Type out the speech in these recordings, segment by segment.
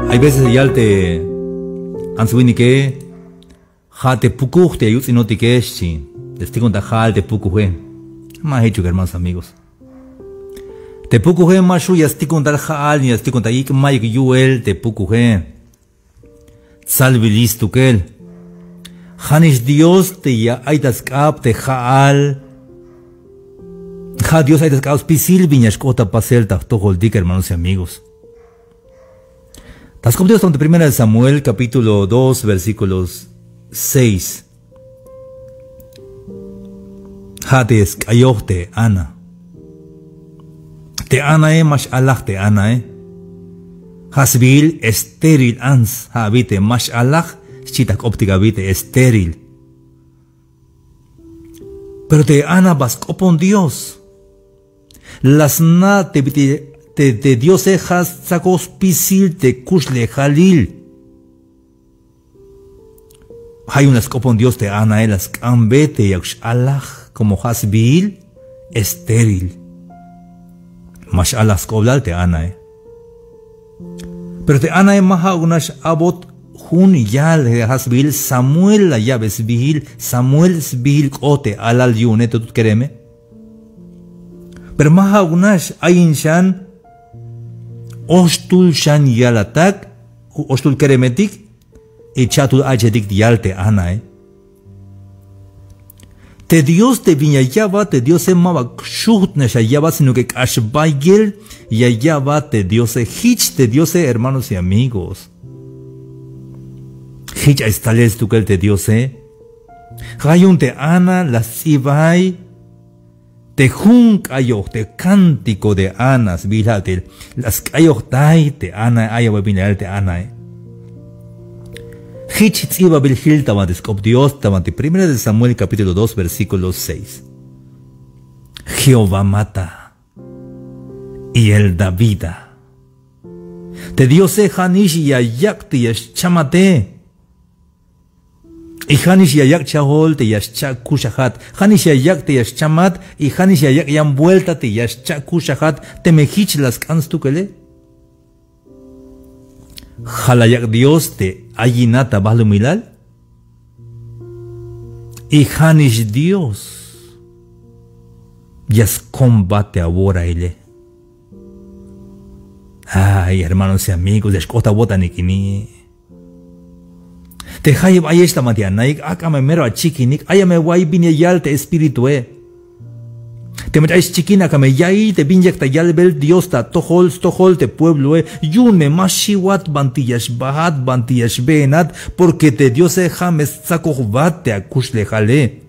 Hay veces ya te ansubini que ja te pukuj te ayuda no te queshi te conta jal te pukuje más hecho que hermanos amigos te pukuje más ya estoy contar jal ni estoy contar ik mai que yuel te pukuje salve listo que él Janis Dios te ya hay das cap te jal ja Dios hay das cap pisil viñas cota pasel ta todo el día hermanos y amigos. Las copias son de 1 Samuel, capítulo 2, versículos 6. Hades kayohte Ana. Te Ana mash Allah te Ana Hasbil estéril ans habite mash Allah chitak óptica habite estéril. Pero te Ana vas copon Dios. Las na te vite de Dios has sacos pisil te kusle jalil. Hay unas copon Dios te Ana las cambete yaksh Allah como hasbil estéril. Mash Allah skoblal te Ana Pero te Ana maha unas abot hun yal hasbil Samuel la llaves bihil Samuel sbihil kote alal yune tut kereme. Pero maha unas ayin shan Ostul shan yalatak, ostul keremetik, y chatul ajedik dialte Ana Te Dios te viña yaba, te Dios se mava shuht nesha yaba, sino que kashbaigel, y yaba te Dios se hich, te Dios se hermanos y amigos. Hich estales tu que te Dios Hayun te Ana, la sibay, te jun kayo, te cántico de Anas, vilatel, las kayo tai te Ana, ayawa binal te Ana Hichitz iba bilhil tamantiscop Dios tamante 1 de Samuel capítulo 2 versículo 6. Jehová mata y él da vida. Te Dios hanish y ayakti yash chamate. Y Hanish yayak chahol te yashcha kushahat. Hanish yayak te yashchamat y Hanish yayak yan vuelta te yashcha kushahat. Te mejich las cans tu kele. Halayak Dios te ayinata balumilal. Y Hanish Dios yas combate ahora ele. Ay, hermanos y amigos, yashkota bota nikini. Te hayab ayesta matianaik akame mero a chikinik ayame wai binya yalte espíritu Te metais chikina kame yai te binyak ta yalbel Dios ta tohol te pueblo yune mashiwat bantiyash bahat bantiyash benat porque te Dios james sakohvate a kushle jale.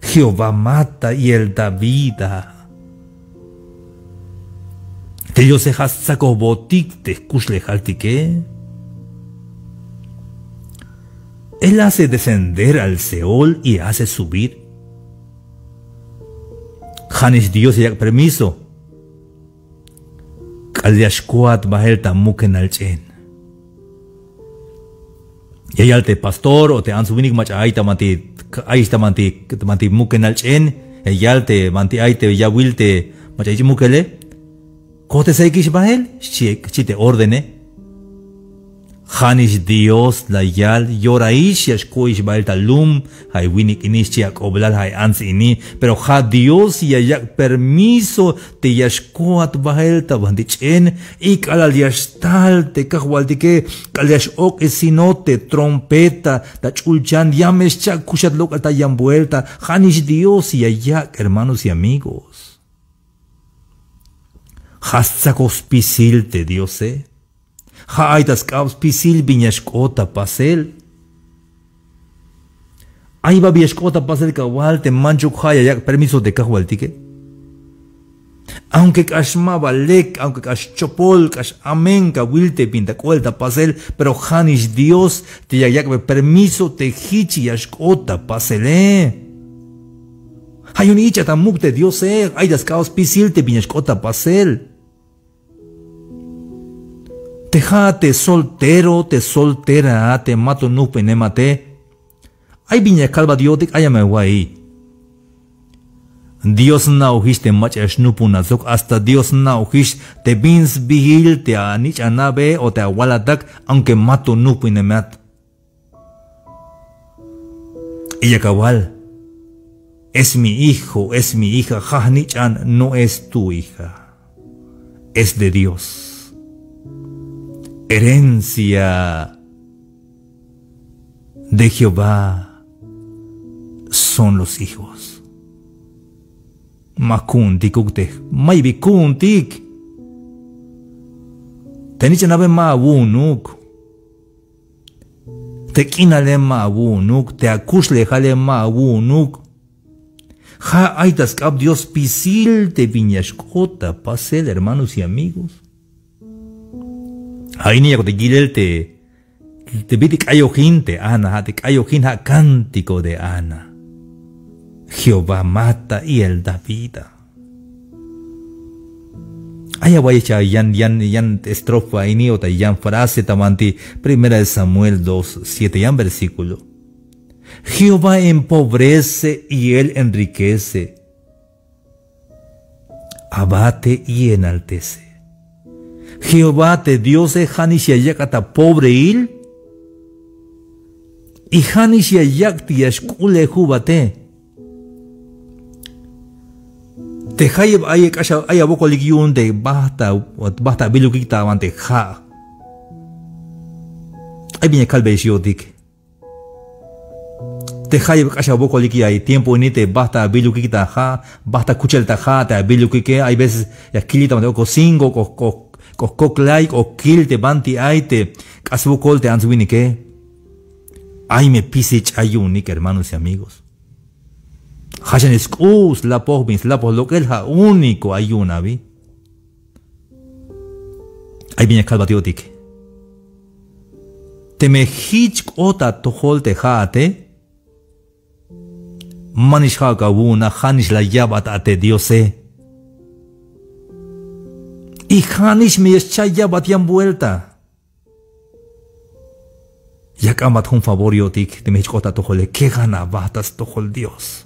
Jehová mata y él da vida. Te Dios has sakohbotik te kushle jaltike. Él hace descender al Seol y hace subir. Janis Dios yak permiso. Kalyashkuat bahel tamuken al chen. Yayal te pastor o te ansubinik mach ay tamanti muken al chen. Yayal te manti ay te yawil te mach ay mukele. Kote saikish bahel chite ordene. Janis Dios la yal yoraish yashkoish bael talum hay winik inish chiak oblal hay ans ini pero ja Dios yayak permiso te yashkoat bael tabandichen ik alal yashtal te kahwaltike kalyash ok esinote trompeta ta chulchan yamesh chak kushat lokal ta yam vuelta Janis Dios yayak hermanos y amigos Hasakos pisil te Dios Hay das caos pisil viñashkota pasel. Ay va viñashkota pasel kawal te manchuk haya yak permiso de kawal tike. Aunque kashmaba lek, aunque kash chopol, kash amen kawilte pinta kuelta pasel, pero Janis Dios te yak permiso te hichi yashkota pasel Hay un icha tamuk te Dios ay das caos pisil te viñashkota pasel. Te soltero, te soltera, te mato nupe nemate. Ay viña calva diotic, ayame guay. Dios na uhish te mach ashnupunazok, hasta Dios na uhish te bins bihil te anich anabe o te awaladak, aunque mato nupinemat. Ella cabal, es mi hijo, es mi hija, Jahnichan no es tu hija, es de Dios. Herencia de Jehová son los hijos. Makuntik ukte, maybe kuntik. Tenichan ave ma wunuk. Te kinale ma wunuk, te akusle jale ma wunuk. Ja aitas kap Dios pisil te viñashkota pasel, hermanos y amigos. Ahí te gilel te bitik ayojin te Ana, te ayojin ha cántico de Ana. Jehová mata y él da vida. Aya vaya yan estrofa ini o yan frase tamanti 1 Samuel 2:7 yan versículo. Jehová empobrece y él enriquece. Abate y enaltece. Jehová te Dios e hanisha yakata pobre il. Y hanisha yakti yashkule jubate. Te hayab ayek aya boko ligyun de basta bilukita wante ha. Ay viene calbe dik. Te hayab aya boko liki ay tiempo ni te basta bilukita ha, basta kuchelta ha, te bilukike hay veces ya kilita wante ko singo ko like o kil te banti ay te kasbukol te answinike. Ay me pisich ayunik, hermanos y amigos. Hashan excus la pohbins la lo que es único ayuna vi. Ahí viene calvatiotic. Te me hitch ota tohol te jate. Manish hakabuna hanish la yabat ate diose. Y hanish me escha yabat yan vuelta. Yakamat un favor yotik te me hitch ota tohole. ¿Qué gana batas tohol Dios?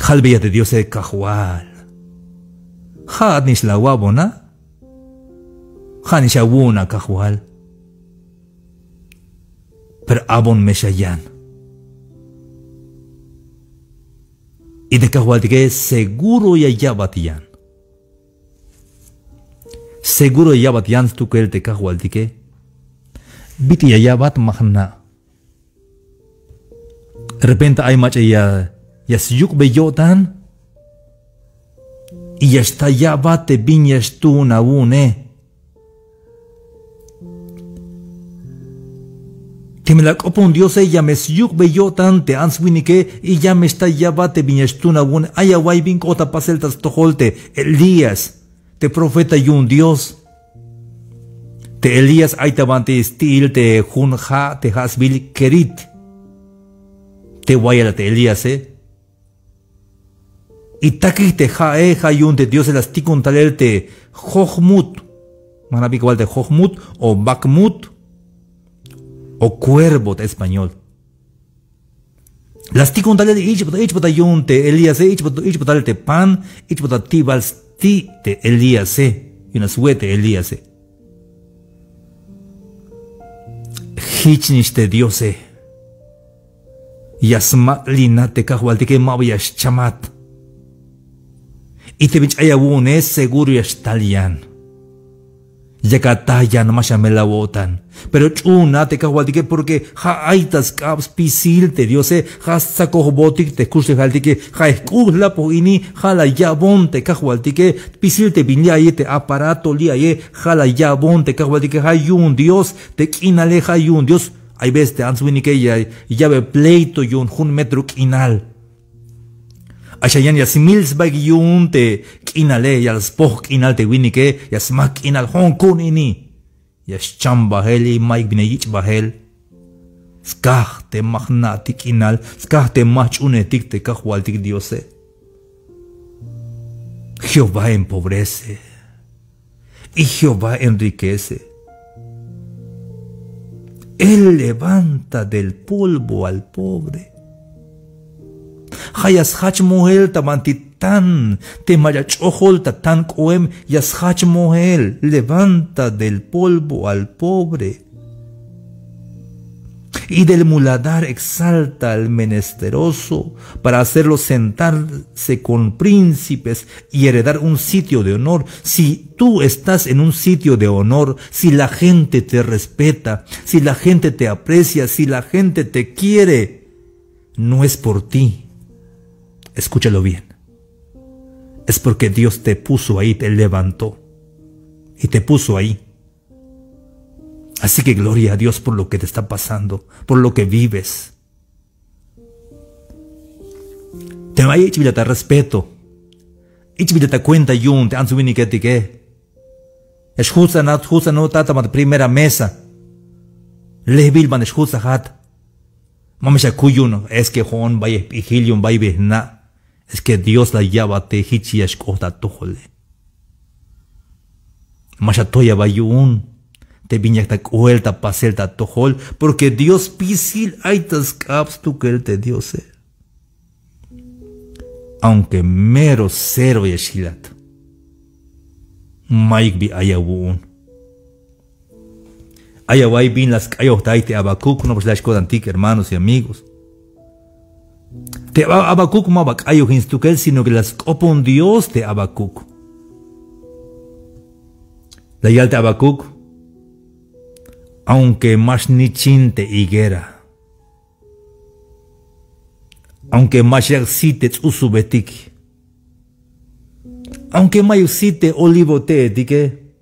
Jalbilla de Dios es cajual. Hadnish la wabona. Hanish awuna cajual. Pero abon meshayan. Y de cajual que seguro ya yabatian. Seguro ya yabatian tu que el de cajual que. Biti ya yabat mahna. De repente hay macha ya. Yasyuk beyotan y ya está ya bate viñas tú na une. Que me la copa un Dios ella me syuk beyotan te answinike y ya me está ya bate viñas tú na une. Aya guay bin kota paseltas tojolte Elías te profeta y un Dios. Te Elías ay tabante estil te junja te hasbil kerit. Te guayala te Elías y taki te jae hayun de Dios el astikun talel te Jochmut. Manabi igual de Jochmut o Bakmut o cuervo de español. Las tikun talel ichbota yun te Elías ichbota talel te pan ichbota tibals ti te Elías y una suete Elías. Hichnish te Dios Yasma lina te kahualte que mabias chamat. Y te bich ayawune seguro ya estalian. Ya katayan mashamela wotan. Pero chuna te kahualtique porque ha aitas caps pisil te diose ha saco botic te kuste haltique ha escula poini ha la yabon te kahualtique pisil te binyaye te aparato liaye ha la yabon te kahualtique ha yun dios te kinale ha yun dios. Hay veces te answinike ya ve pleito yun hun metro kinal. Ashayan ya simils bag yun te kinale ya spok kinal te winike ya smak kinal hon kun ini ya chamba heli maik binayich bahel skah te magnatik kinal skah te mach unetik te kahwaltik diose. Jehová empobrece y Jehová enriquece. Él levanta del polvo al pobre. Hayas hach mohel tamanti tan te mayachojol tan coem yas hach mohel. Levanta del polvo al pobre. Y del muladar exalta al menesteroso para hacerlo sentarse con príncipes y heredar un sitio de honor. Si tú estás en un sitio de honor, si la gente te respeta, si la gente te aprecia, si la gente te quiere, no es por ti. Escúchalo bien. Es porque Dios te puso ahí, te levantó y te puso ahí. Así que gloria a Dios por lo que te está pasando, por lo que vives. Te vaya y te respeto. Y te cuenta yun, te han subido ni que te que. Es justa no tata ma primera mesa. Le bilban es justa hat. Mamisha kuyun, es que Juan vaya y Gilion vaya na. Es que Dios la llava te hichi es kota tojole. Masha toya vayun. Te viña vuelta paselta tojol, porque Dios pisil aitas caps tu que él te dio ser. Aunque mero cero yeshilat. Maik bi ayawun. Ayawai bin las cayotaite abacuc, no pues la escoda antica, hermanos y amigos. Te abacuc ma bacayo hinstukel, sino que las copon Dios te abacuc. La yalta abacuc. Aunque más ni chinte higuera, aunque más yaxite usubetik, aunque mayusite olivote tique,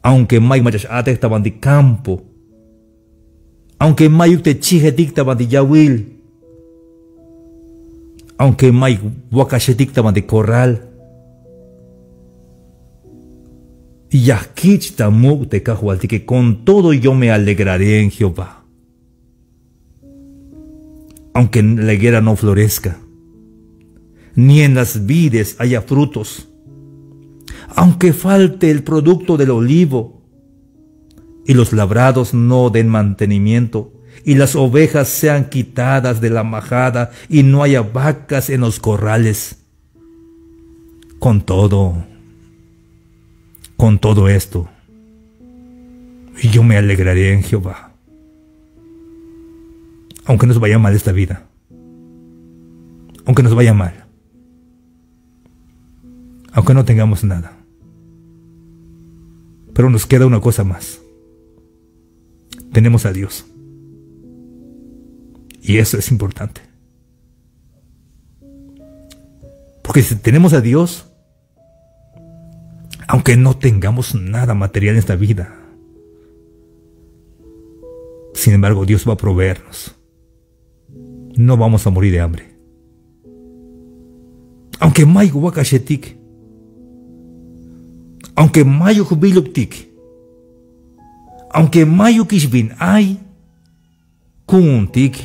aunque may mayas ate taban de campo, aunque mayuk te chijetik taban de yawil, aunque may wakashetik taban de corral, Yahkich tamuk te cajualti, que con todo yo me alegraré en Jehová. Aunque la higuera no florezca, ni en las vides haya frutos, aunque falte el producto del olivo, y los labrados no den mantenimiento, y las ovejas sean quitadas de la majada, y no haya vacas en los corrales. Con todo esto, yo me alegraré en Jehová. Aunque nos vaya mal esta vida, aunque nos vaya mal, aunque no tengamos nada, pero nos queda una cosa más. Tenemos a Dios, y eso es importante, porque si tenemos a Dios, aunque no tengamos nada material en esta vida, sin embargo Dios va a proveernos. No vamos a morir de hambre. Aunque mayu wakashetik, aunque mayu jubiluktik, aunque mayu kishbin ay kuntik,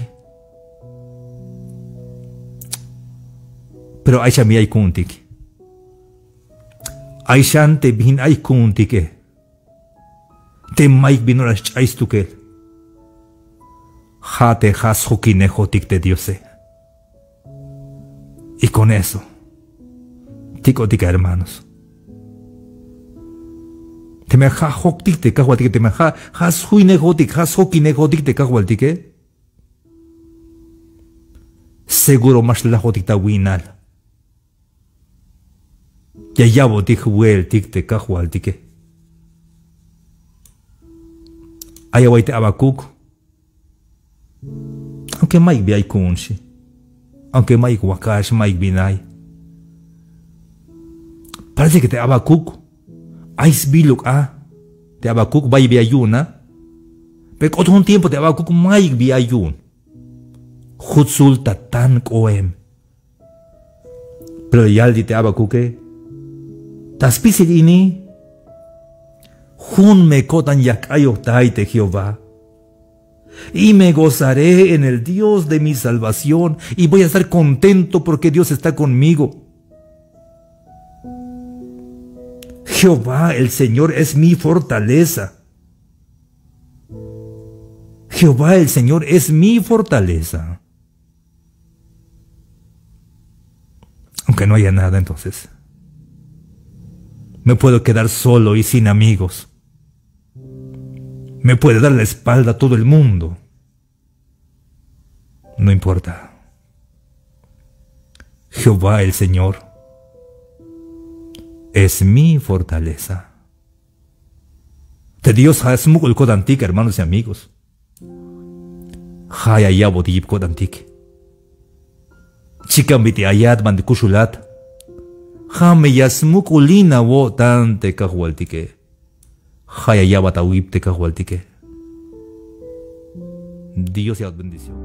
pero ay shami ay kuntik. Aishan te bin ay kuntike. Te maik binoras chaistuke. Jate has hokinejotik te diose. Y con eso, ticotica hermanos. Te me ja hoktik te cahualtique, te me ja has huinejotik, has hokinejotik te cahualtique. Seguro más la jotik ta winal. Ya yabo tik huel tik te cajual tike. Ayawaite abacuc. Aunque Mike bi ay kunshi. Aunque Mike wakash Mike binay. Parece que te abacuc. Ais biluk te abacuc bay bi ayuna. Pero otro un tiempo te abacuc Mike bi ayun. Jutsul tatan koem. Pero yaldi te abacuque. Taspisil ini, jun me cotan yakayo taite Jehová, y me gozaré en el Dios de mi salvación, y voy a estar contento porque Dios está conmigo. Jehová el Señor es mi fortaleza. Jehová el Señor es mi fortaleza. Aunque no haya nada, entonces me puedo quedar solo y sin amigos. Me puede dar la espalda a todo el mundo. No importa. Jehová el Señor es mi fortaleza. De Dios hasmukul kodantik, hermanos y amigos. Haya yabodib kodantik. Chikambiti ayat bandikushulat. Hame yasmukulina wo tante kahualtike. Haya yabatawipte kahualtike. Dios y bendición.